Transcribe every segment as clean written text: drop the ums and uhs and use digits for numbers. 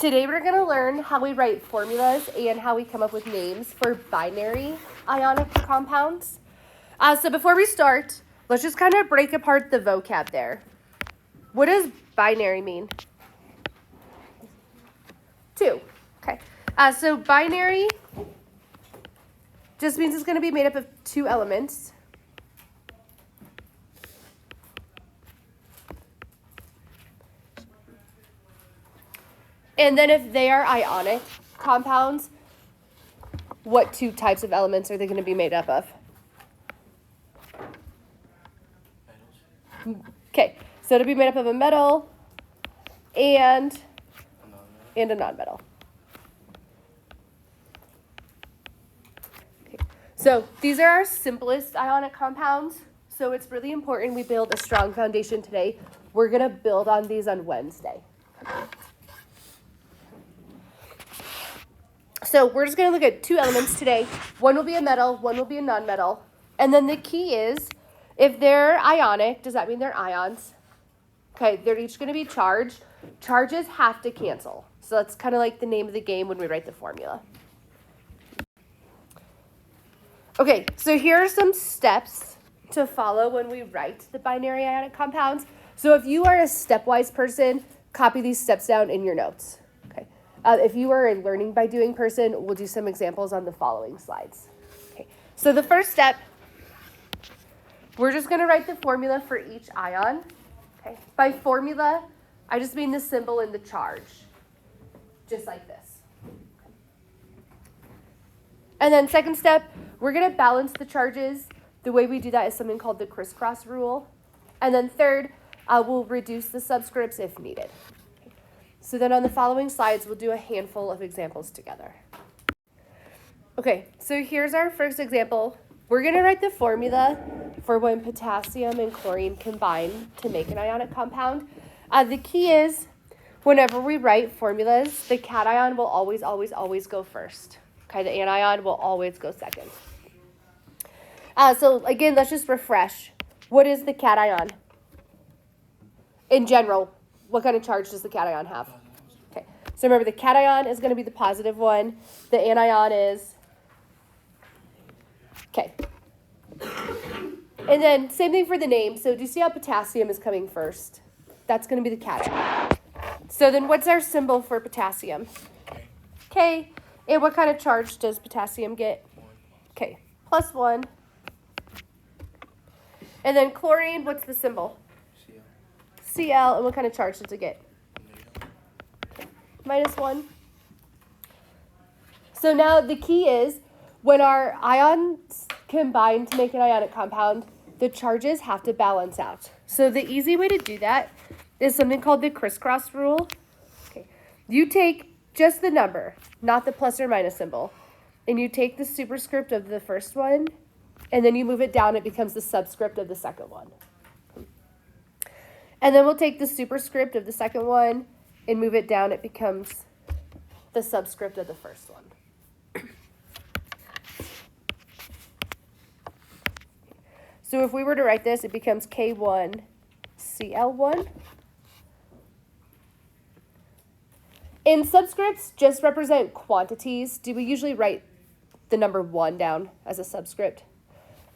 Today we're going to learn how we write formulas and how we come up with names for binary ionic compounds. So before we start, let's just kind of break apart the vocab there. What does binary mean? Two. Okay. So binary just means it's going to be made up of two elements. And then if they are ionic compounds, what two types of elements are they going to be made up of? Okay, so it'll be made up of a metal and a nonmetal. Okay. So these are our simplest ionic compounds. So it's really important we build a strong foundation today. We're going to build on these on Wednesday. So we're just going to look at two elements today. One will be a metal, one will be a nonmetal. And then the key is, if they're ionic, does that mean they're ions? Okay, they're each going to be charged. Charges have to cancel. So that's kind of like the name of the game when we write the formula. Okay, so here are some steps to follow when we write the binary ionic compounds. So if you are a stepwise person, copy these steps down in your notes. Okay. If you are a learning by doing person, we'll do some examples on the following slides. Okay. So the first step, we're just going to write the formula for each ion. Okay. By formula, I just mean the symbol and the charge, just like this. And then second step, we're going to balance the charges. The way we do that is something called the crisscross rule. And then third, we'll reduce the subscripts if needed. So then on the following slides, we'll do a handful of examples together. Okay, so here's our first example. We're going to write the formula for when potassium and chlorine combine to make an ionic compound. The key is, whenever we write formulas, the cation will always go first. Okay, the anion will always go second. So again, let's just refresh. What is the cation? In general, what kind of charge does the cation have? Okay, so remember the cation is going to be the positive one. The anion is, okay. And then same thing for the name. So do you see how potassium is coming first? That's going to be the cation. So then what's our symbol for potassium? K. And what kind of charge does potassium get? Okay, +1. And then chlorine, what's the symbol? Cl, and what kind of charge does it get? Okay. -1. So now the key is, when our ions combine to make an ionic compound, the charges have to balance out. So the easy way to do that is something called the crisscross rule. Okay. You take just the number, not the plus or minus symbol, and you take the superscript of the first one, and then you move it down, it becomes the subscript of the second one. And then we'll take the superscript of the second one and move it down, it becomes the subscript of the first one. So if we were to write this, it becomes K1Cl1. And subscripts just represent quantities. Do we usually write the number 1 down as a subscript?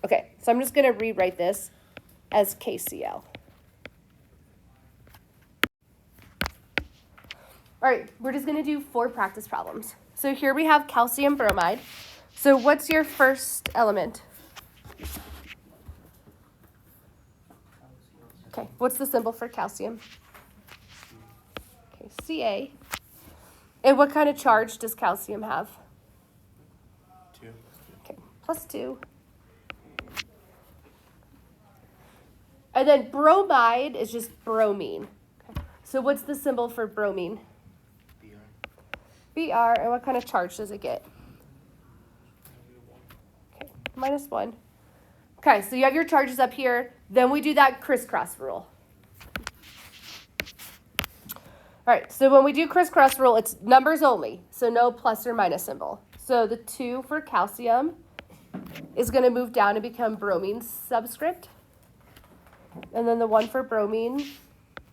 Okay, so I'm just going to rewrite this as KCl. All right, we're just going to do 4 practice problems. So here we have calcium bromide. So what's your first element? Okay, what's the symbol for calcium? Okay, Ca. And what kind of charge does calcium have? 2. Okay, +2. And then bromide is just bromine. Okay. So what's the symbol for bromine? Br. And what kind of charge does it get? Okay, -1. Okay, so you have your charges up here. Then we do that crisscross rule. All right, so when we do crisscross rule, it's numbers only, so no plus or minus symbol. So the 2 for calcium is going to move down and become bromine subscript. And then the 1 for bromine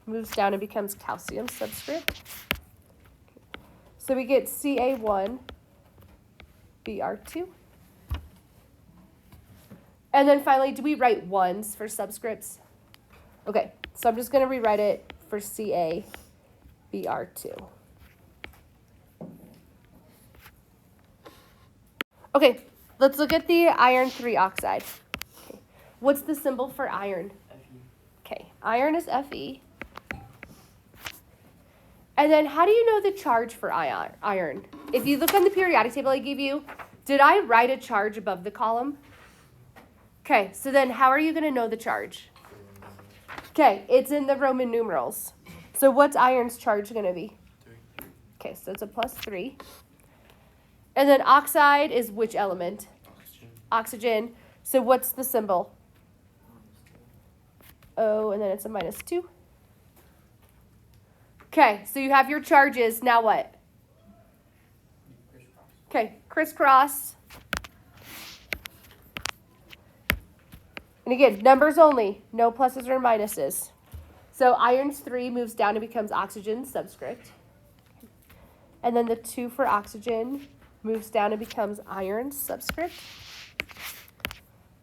moves down and becomes calcium subscript. So we get Ca1, Br2. And then finally, do we write ones for subscripts? Okay, so I'm just going to rewrite it for Ca, Br2. Okay, let's look at the iron 3 oxide. Okay. What's the symbol for iron? Fe. Okay, iron is Fe. And then how do you know the charge for iron? If you look on the periodic table I gave you, did I write a charge above the column? Okay, so then how are you going to know the charge? Okay, it's in the Roman numerals. So what's iron's charge going to be? 3. Okay, so it's a +3. And then oxide is which element? Oxygen. Oxygen. So what's the symbol? O, and then it's a -2. Okay, so you have your charges. Now what? Crisscross. Okay, crisscross. And again, numbers only, no pluses or minuses. So iron's 3 moves down and becomes oxygen subscript. And then the 2 for oxygen moves down and becomes iron subscript.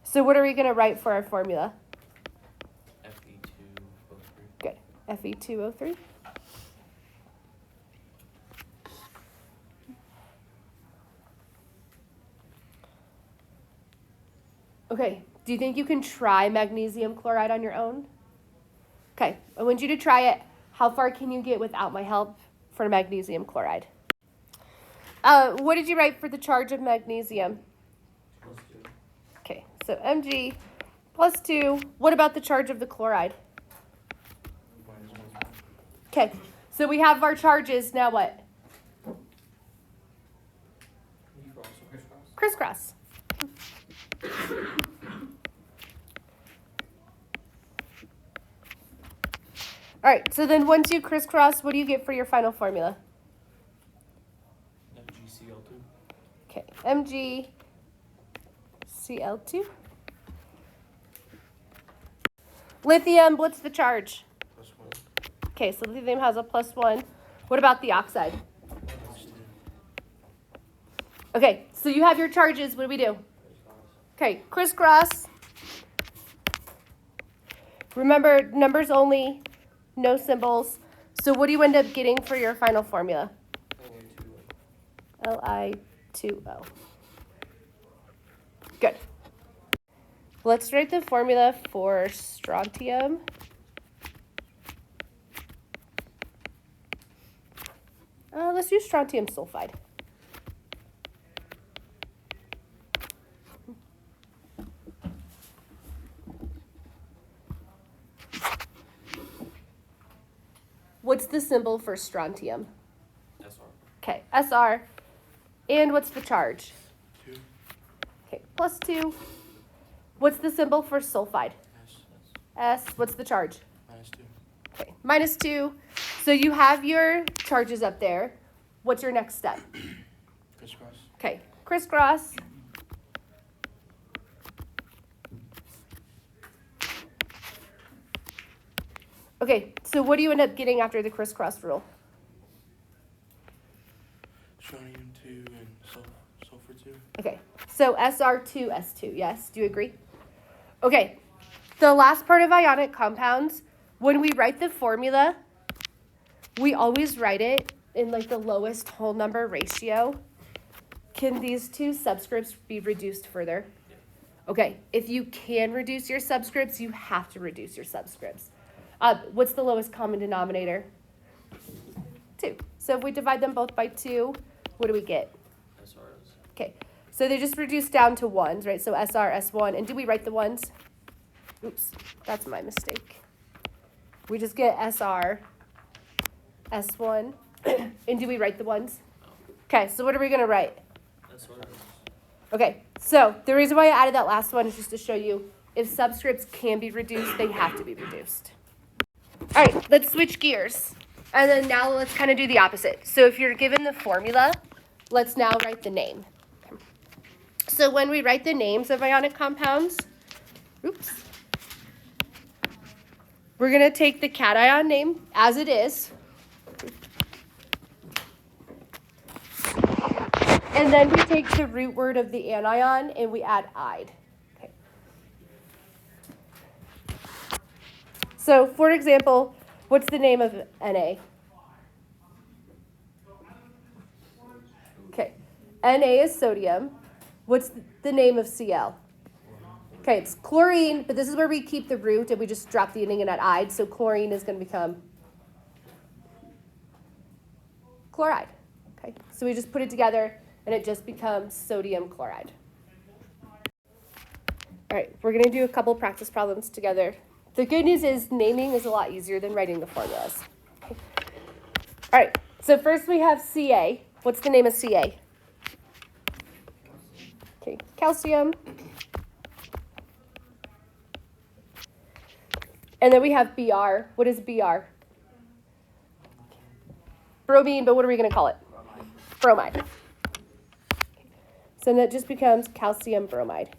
So what are we going to write for our formula? Fe2O3. Good. Fe2O3. Okay, do you think you can try magnesium chloride on your own? Okay, I want you to try it. How far can you get without my help for magnesium chloride? What did you write for the charge of magnesium? +2. Okay, so Mg +2. What about the charge of the chloride? -1. Okay, so we have our charges. Now what? Crisscross. Crisscross. All right, so then once you crisscross, what do you get for your final formula? FgCl2. Okay, MgCl2. Lithium, what's the charge? +1. Okay, so lithium has a +1. What about the oxide? -2. Okay, so you have your charges. What do we do? Okay, crisscross. Remember, numbers only, no symbols. So what do you end up getting for your final formula? Li2O. Good. Let's write the formula for strontium. Let's use strontium sulfide. What's the symbol for strontium? SR. Okay, Sr. And what's the charge? 2. Okay, +2. What's the symbol for sulfide? S. S. What's the charge? -2. Okay, -2. So you have your charges up there. What's your next step? Crisscross. Okay, crisscross. Okay, so what do you end up getting after the crisscross rule? Strontium 2 and sulfur 2. Okay, so Sr2S2, yes? Do you agree? Okay, the last part of ionic compounds, when we write the formula, we always write it in like the lowest whole number ratio. Can these two subscripts be reduced further? Okay, if you can reduce your subscripts, you have to reduce your subscripts. What's the lowest common denominator? 2. So if we divide them both by 2, what do we get? SRs. Okay, so they just reduce down to ones, right? So SR, S1, and do we write the ones? Oops, that's my mistake. We just get SR, S1, and do we write the ones? Okay, so what are we going to write? SRs. Okay, so the reason why I added that last one is just to show you if subscripts can be reduced, they have to be reduced. All right, let's switch gears. And then now let's kind of do the opposite. So if you're given the formula, let's now write the name. So when we write the names of ionic compounds, oops, we're going to take the cation name as it is. And then we take the root word of the anion and we add "ide." Okay. So, for example, what's the name of Na? Okay. Na is sodium. What's the name of Cl? Okay, it's chlorine, but this is where we keep the root and we just drop the ending and add "ide." So chlorine is going to become chloride. Okay, so we just put it together and it just becomes sodium chloride. All right, we're going to do a couple practice problems together. The good news is naming is a lot easier than writing the formulas. Okay. All right, so first we have Ca. What's the name of Ca? Okay, calcium. And then we have Br. What is Br? Bromine, but what are we going to call it? Bromide. So that just becomes calcium bromide.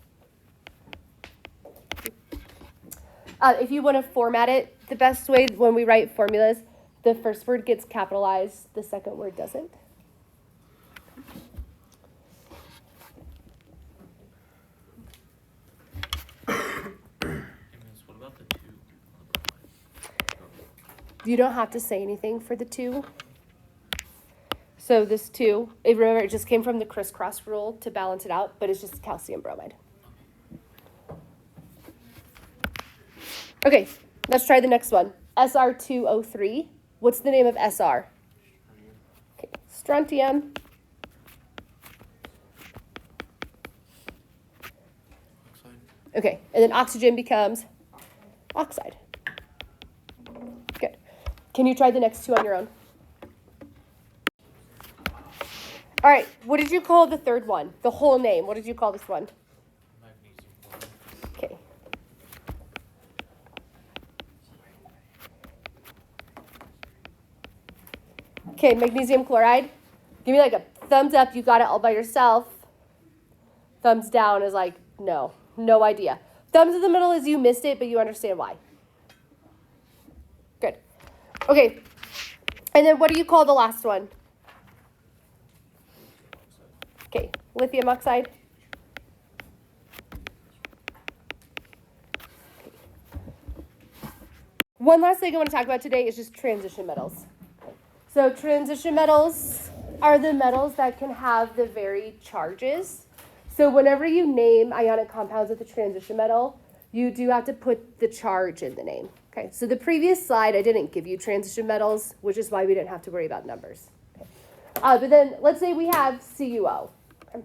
If you want to format it, the best way when we write formulas, the first word gets capitalized, the second word doesn't. What about the 2? You don't have to say anything for the 2. So this 2, remember it just came from the crisscross rule to balance it out, but it's just calcium bromide. Okay, let's try the next one. Sr2O3. What's the name of Sr? Okay, strontium. Oxide. Okay, and then oxygen becomes oxide. Good. Can you try the next 2 on your own? All right, what did you call the third one? The whole name. What did you call this one? Magnesium chloride. Okay. Okay, magnesium chloride. Give me like a thumbs up, you got it all by yourself. Thumbs down is like, no idea. Thumbs in the middle is you missed it, but you understand why. Good. Okay, and then what do you call the last one? Okay, lithium oxide. One last thing I want to talk about today is just transition metals. So transition metals are the metals that can have the varied charges. So whenever you name ionic compounds with a transition metal, you do have to put the charge in the name. Okay, so the previous slide, I didn't give you transition metals, which is why we didn't have to worry about numbers. Okay. But then let's say we have CuO. Okay.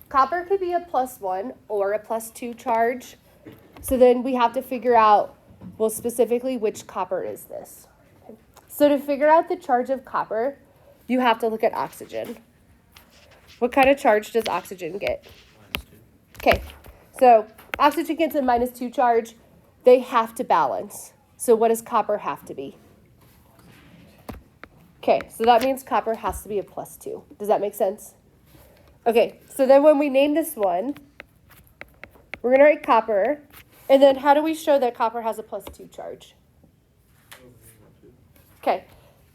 Copper could be a +1 or a +2 charge. So then we have to figure out, well, specifically which copper is this. Okay. So to figure out the charge of copper, you have to look at oxygen. What kind of charge does oxygen get? -2. Okay, so oxygen gets a -2 charge. They have to balance. So what does copper have to be? Okay, so that means copper has to be a +2. Does that make sense? Okay, so then when we name this one, we're going to write copper. And then how do we show that copper has a +2 charge? Okay,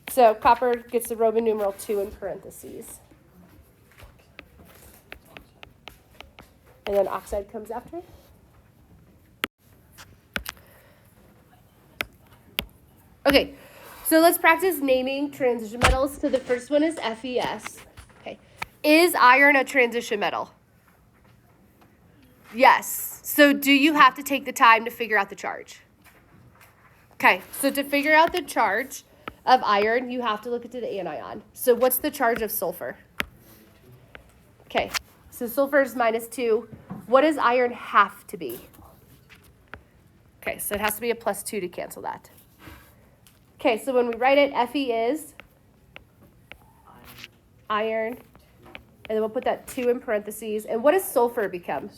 so copper gets the Roman numeral 2 in parentheses. And then oxide comes after. Okay, so let's practice naming transition metals. So the first one is FeS. Okay, is iron a transition metal? Yes. So do you have to take the time to figure out the charge? Okay, so to figure out the charge of iron, you have to look into the anion. So what's the charge of sulfur? Okay, so sulfur is -2. What does iron have to be? Okay, so it has to be a +2 to cancel that. Okay, so when we write it, Fe is iron, and then we'll put that 2 in parentheses. And what does sulfur become?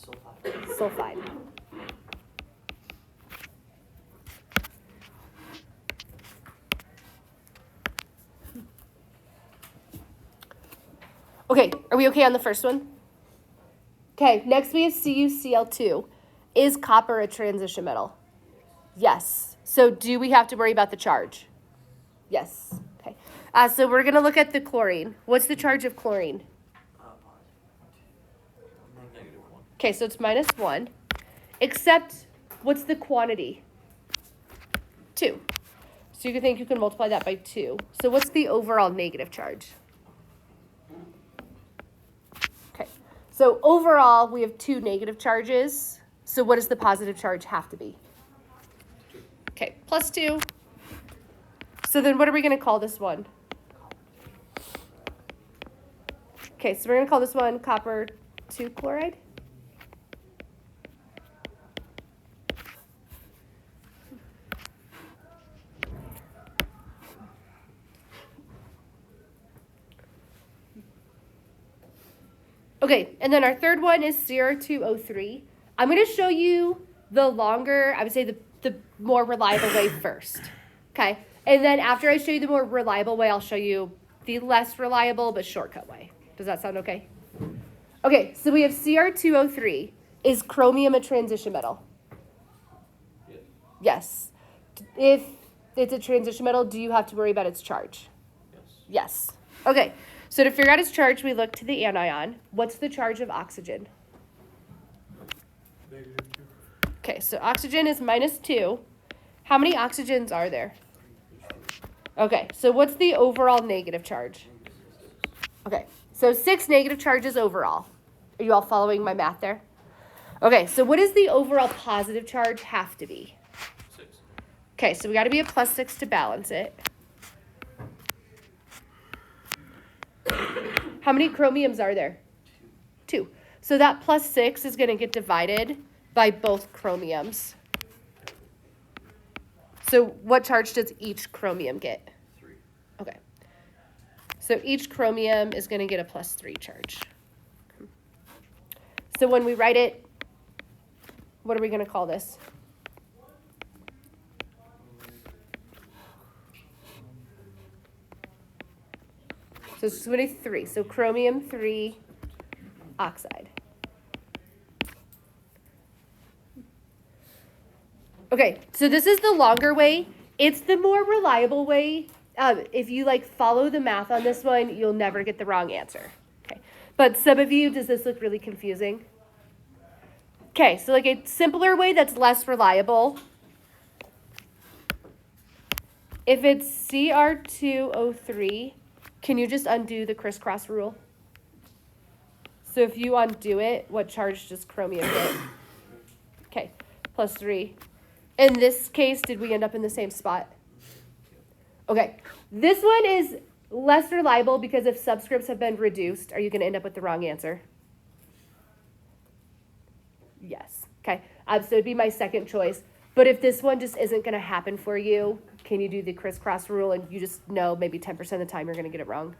Sulfide. Okay, are we okay on the first one? Okay, next we have CuCl2. Is copper a transition metal? Yes. So do we have to worry about the charge? Yes. Okay. So we're going to look at the chlorine. What's the charge of chlorine? Okay, so it's minus 1. Except, what's the quantity? 2. So you can think you can multiply that by 2. So what's the overall negative charge? Okay, so overall we have 2 negative charges. So what does the positive charge have to be? Okay, plus 2. So then what are we going to call this one? Okay, so we're going to call this one copper 2 chloride. Okay, and then our third one is Cr2O3. I'm going to show you the longer, I would say the more reliable way first. Okay, and then after I show you the more reliable way, I'll show you the less reliable but shortcut way. Does that sound okay? Okay, so we have Cr2O3. Is chromium a transition metal? Yes. If it's a transition metal, do you have to worry about its charge? Yes. Okay, so to figure out its charge, we look to the anion. What's the charge of oxygen? -2. Okay, so oxygen is minus 2. How many oxygens are there? Okay, so what's the overall negative charge? Okay, so 6 negative charges overall. Are you all following my math there? Okay, so what does the overall positive charge have to be? 6. Okay, so we got to be a plus 6 to balance it. How many chromiums are there? 2. So that plus 6 is going to get divided by both chromiums. So what charge does each chromium get? 3. Okay. So each chromium is going to get a plus 3 charge. So when we write it, what are we going to call this? So it's going to be 3. So chromium 3 oxide. Okay, so this is the longer way. It's the more reliable way. If you follow the math on this one, you'll never get the wrong answer. Okay, but some of you, does this look really confusing? Okay, so a simpler way that's less reliable. If it's Cr2O3, can you just undo the crisscross rule? So if you undo it, what charge does chromium get? Okay, plus 3. In this case, did we end up in the same spot? Okay, this one is less reliable because if subscripts have been reduced, are you going to end up with the wrong answer? Yes. Okay, so it'd be my second choice. But if this one just isn't going to happen for you, can you do the crisscross rule and you just know maybe 10% of the time you're going to get it wrong?